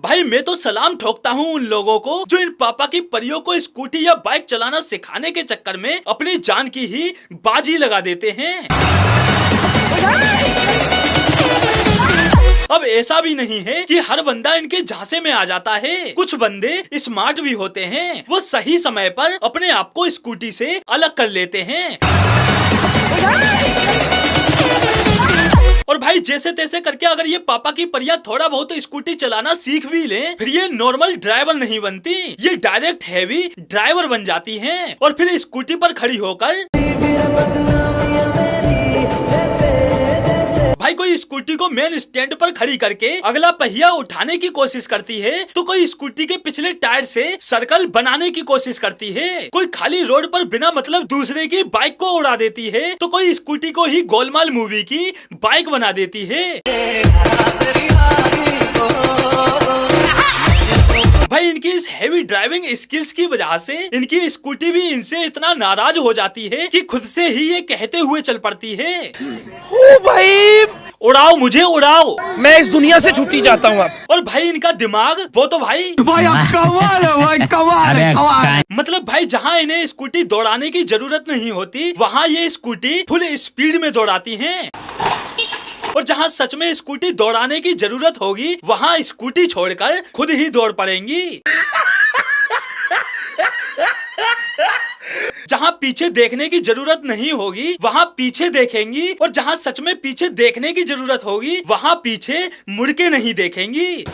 भाई मैं तो सलाम ठोकता हूँ उन लोगों को जो इन पापा की परियों को स्कूटी या बाइक चलाना सिखाने के चक्कर में अपनी जान की ही बाजी लगा देते हैं। अब ऐसा भी नहीं है कि हर बंदा इनके झांसे में आ जाता है। कुछ बंदे स्मार्ट भी होते हैं, वो सही समय पर अपने आप को स्कूटी से अलग कर लेते हैं और भाई जैसे तैसे करके अगर ये पापा की परियां थोड़ा बहुत स्कूटी चलाना सीख भी लें, फिर ये नॉर्मल ड्राइवर नहीं बनती, ये डायरेक्ट हैवी ड्राइवर बन जाती हैं और फिर स्कूटी पर खड़ी होकर भाई कोई स्कूटी को मेन स्टैंड पर खड़ी करके अगला पहिया उठाने की कोशिश करती है, तो कोई स्कूटी के पिछले टायर से सर्कल बनाने की कोशिश करती है, कोई खाली रोड पर बिना मतलब दूसरे की बाइक को उड़ा देती है, तो कोई स्कूटी को ही गोलमाल मूवी की बाइक बना देती है। भाई इनकी इस हैवी ड्राइविंग स्किल्स की वजह से इनकी स्कूटी भी इनसे इतना नाराज हो जाती है कि खुद से ही ये कहते हुए चल पड़ती है, ओ भाई उड़ाओ मुझे उड़ाओ, मैं इस दुनिया से छुट्टी चाहता हूँ। और भाई इनका दिमाग वो तो भाई कमाल है भाई, कमाल है, कमाल। मतलब भाई जहाँ इन्हें स्कूटी दौड़ाने की जरूरत नहीं होती वहाँ ये स्कूटी फुल स्पीड में दौड़ाती हैं और जहाँ सच में स्कूटी दौड़ाने की जरूरत होगी वहाँ स्कूटी छोड़कर खुद ही दौड़ पड़ेंगी। जहाँ पीछे देखने की जरूरत नहीं होगी वहाँ पीछे देखेंगी और जहाँ सच में पीछे देखने की जरूरत होगी वहाँ पीछे मुड़ के नहीं देखेंगी।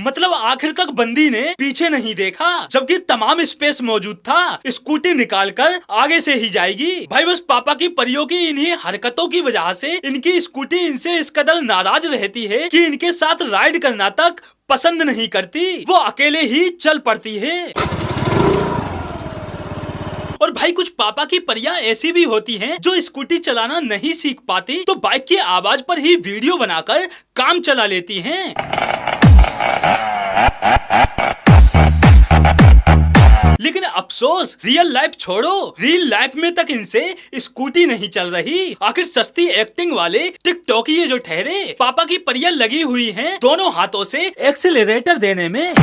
मतलब आखिर तक बंदी ने पीछे नहीं देखा जबकि तमाम स्पेस मौजूद था, स्कूटी निकालकर आगे से ही जाएगी। भाई बस पापा की परियों की इन्हीं हरकतों की वजह से इनकी स्कूटी इनसे इस कदर नाराज रहती है कि इनके साथ राइड करना तक पसंद नहीं करती, वो अकेले ही चल पड़ती है। और भाई कुछ पापा की परियां ऐसी भी होती हैं जो स्कूटी चलाना नहीं सीख पाती तो बाइक की आवाज पर ही वीडियो बनाकर काम चला लेती हैं। लेकिन अफसोस रियल लाइफ छोड़ो, रियल लाइफ में तक इनसे स्कूटी नहीं चल रही। आखिर सस्ती एक्टिंग वाले टिकटॉक ये जो ठहरे, पापा की परियां लगी हुई हैं दोनों हाथों से एक्सीलरेटर देने में।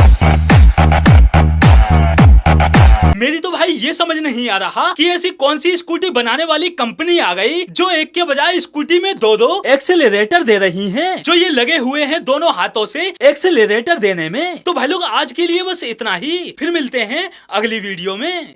मेरी तो भाई ये समझ नहीं आ रहा कि ऐसी कौन सी स्कूटी बनाने वाली कंपनी आ गई जो एक के बजाय स्कूटी में दो दो एक्सेलरेटर दे रही हैं, जो ये लगे हुए हैं दोनों हाथों से एक्सेलरेटर देने में। तो भाई लोग आज के लिए बस इतना ही, फिर मिलते हैं अगली वीडियो में।